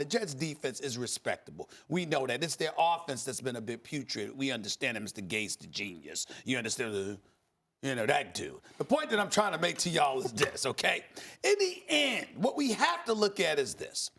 The Jets' defense is respectable. We know that. It's their offense that's been a bit putrid. We understand that Mr. Gates, the genius. You understand that dude. The point that I'm trying to make to y'all is this, okay? In the end, what we have to look at is this.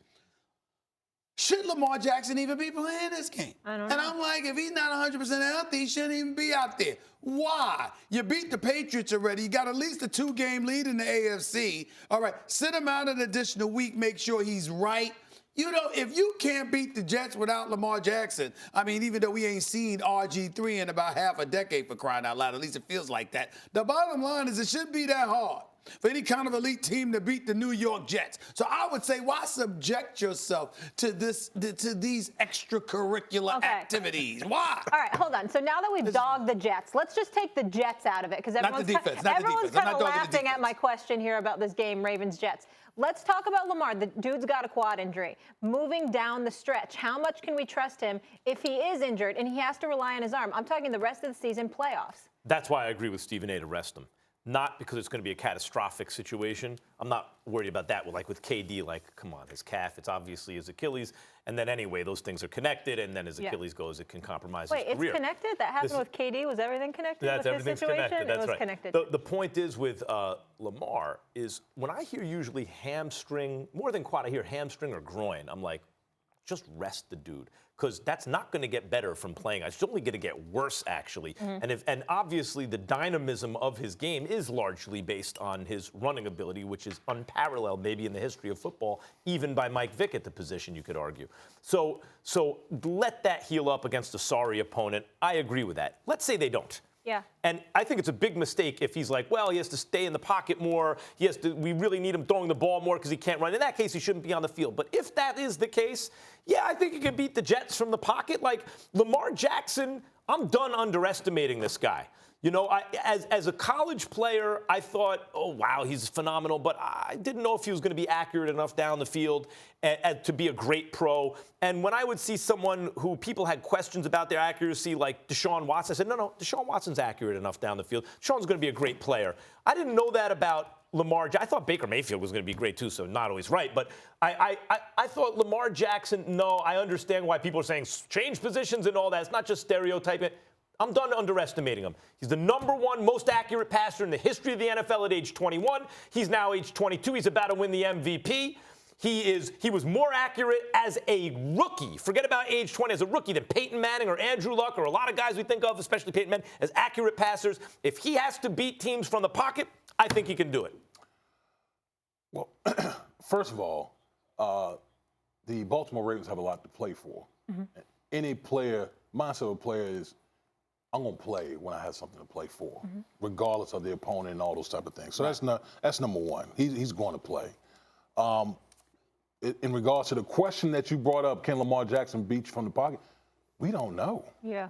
Should Lamar Jackson even be playing this game? I don't know. And I'm like, if he's not 100% healthy, he shouldn't even be out there. Why? You beat the Patriots already. You got at least a 2-game lead in the AFC. All right, sit him out an additional week, make sure he's right. You know, if you can't beat the Jets without Lamar Jackson, I mean, even though we ain't seen RG3 in about half a decade, for crying out loud, at least it feels like that. The bottom line is it shouldn't be that hard for any kind of elite team to beat the New York Jets. So I would say, why subject yourself to these extracurricular activities? Why? All right, hold on. So now that we've dogged the Jets, let's just take the Jets out of it, because everyone's kind of laughing at my question here about this game, Ravens-Jets. Let's talk about Lamar. The dude's got a quad injury. Moving down the stretch, how much can we trust him if he is injured and he has to rely on his arm? I'm talking the rest of the season, playoffs. That's why I agree with Stephen A. to rest him. Not because it's going to be a catastrophic situation. I'm not worried about that. Like with KD, like, come on, his calf, it's obviously his Achilles. And then anyway, those things are connected. And then his Achilles goes, it can compromise his career. Wait, it's connected? That happened with KD? Was everything connected with this situation? Connected. That's it was right. Connected. The point is with Lamar is when I hear usually hamstring, more than quad, I hear hamstring or groin. I'm like, just rest the dude, because that's not going to get better from playing. It's only going to get worse, actually. And obviously the dynamism of his game is largely based on his running ability, which is unparalleled maybe in the history of football, even by Mike Vick at the position, you could argue. So let that heal up against a sorry opponent. I agree with that. Let's say they don't. Yeah. And I think it's a big mistake if he's like, well, he has to stay in the pocket more. We really need him throwing the ball more because he can't run. In that case, he shouldn't be on the field. But if that is the case, yeah, I think he can beat the Jets from the pocket. Like Lamar Jackson, I'm done underestimating this guy. You know, as a college player, I thought, oh, wow, he's phenomenal. But I didn't know if he was going to be accurate enough down the field to be a great pro. And when I would see someone who people had questions about their accuracy, like Deshaun Watson, I said, no, Deshaun Watson's accurate enough down the field. Deshaun's going to be a great player. I didn't know that about Lamar. I thought Baker Mayfield was going to be great, too, so not always right. But I thought Lamar Jackson, no, I understand why people are saying change positions and all that. It's not just stereotyping. I'm done underestimating him. He's the #1 most accurate passer in the history of the NFL at age 21. He's now age 22. He's about to win the MVP. He was more accurate as a rookie. Forget about age 20 as a rookie than Peyton Manning or Andrew Luck or a lot of guys we think of, especially Peyton Manning, as accurate passers. If he has to beat teams from the pocket, I think he can do it. Well, first of all, the Baltimore Ravens have a lot to play for. Any player, mindset of a player is, I'm going to play when I have something to play for, regardless of the opponent and all those type of things. So that's number one. He's going to play. In regards to the question that you brought up, can Lamar Jackson beat you from the pocket? We don't know. Yeah.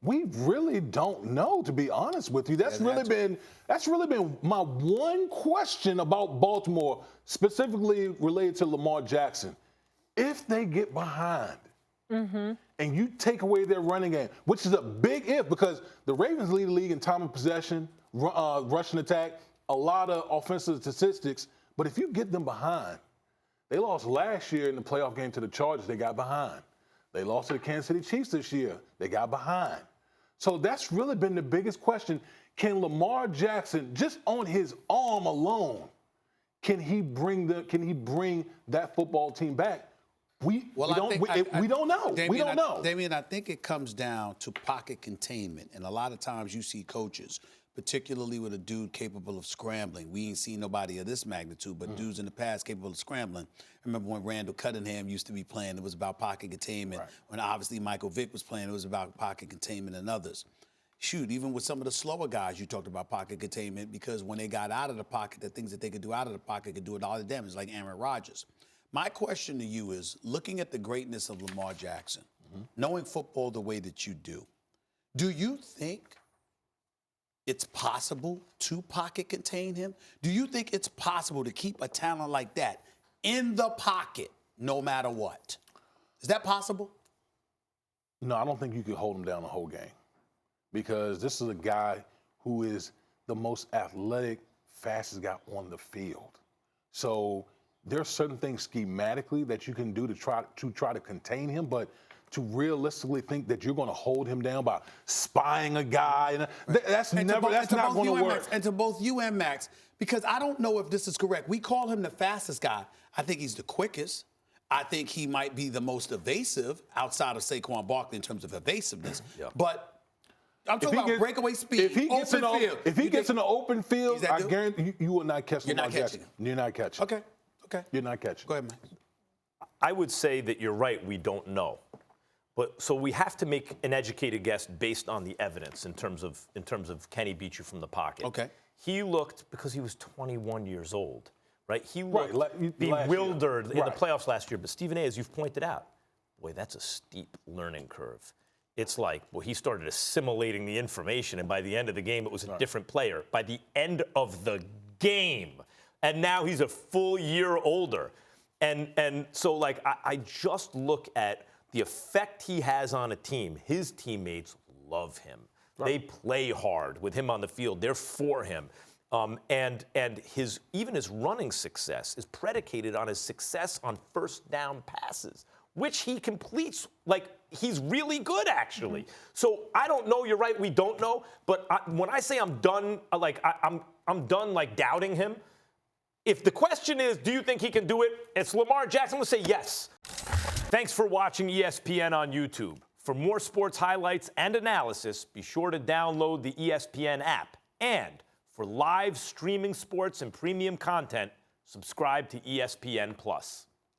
We really don't know, to be honest with you. That's really been my one question about Baltimore, specifically related to Lamar Jackson. If they get behind, and you take away their running game, which is a big if, because the Ravens lead the league in time of possession, rushing attack, a lot of offensive statistics. But if you get them behind, they lost last year in the playoff game to the Chargers. They got behind. They lost to the Kansas City Chiefs this year. They got behind. So that's really been the biggest question. Can Lamar Jackson, just on his arm alone, can he bring that football team back? We don't know. Damien, I think it comes down to pocket containment. And a lot of times you see coaches, particularly with a dude capable of scrambling. We ain't seen nobody of this magnitude, but dudes in the past capable of scrambling. I remember when Randall Cunningham used to be playing, it was about pocket containment. Right. When obviously Michael Vick was playing, it was about pocket containment and others. Shoot, even with some of the slower guys, you talked about pocket containment, because when they got out of the pocket, the things that they could do out of the pocket could do a lot of damage, like Aaron Rodgers. My question to you is, looking at the greatness of Lamar Jackson, knowing football the way that you do you think it's possible to pocket contain him? Do you think it's possible to keep a talent like that in the pocket no matter what? Is that possible? No, I don't think you could hold him down the whole game, because this is a guy who is the most athletic, fastest guy on the field. So there are certain things schematically that you can do to try to contain him, but to realistically think that you're going to hold him down by spying a guy, that's not going to work. And to both you and Max, because I don't know if this is correct. We call him the fastest guy. I think he's the quickest. I think he might be the most evasive outside of Saquon Barkley in terms of evasiveness. Yeah. But I'm talking about breakaway speed. If he gets in the open field, I guarantee you will not catch Lamar Jackson. You're not catching. Okay. You're not catching. Go ahead, Max. I would say that you're right. We don't know. But so we have to make an educated guess based on the evidence in terms of can he beat you from the pocket. Okay. He looked, because he was 21 years old, right? He looked bewildered in the playoffs last year. But Stephen A., as you've pointed out, boy, that's a steep learning curve. It's like, well, he started assimilating the information, and by the end of the game, it was a different player. By the end of the game, and now he's a full year older. And so, like, I just look at the effect he has on a team. His teammates love him. Right. They play hard with him on the field. They're for him. And even his running success is predicated on his success on first down passes, which he completes. Like, he's really good, actually. Mm-hmm. So I don't know. You're right. We don't know. But when I say I'm done, I'm done like doubting him. If the question is, do you think he can do it? It's Lamar Jackson. I'm going to say yes. Thanks for watching ESPN on YouTube. For more sports highlights and analysis, be sure to download the ESPN app. And for live streaming sports and premium content, subscribe to ESPN+.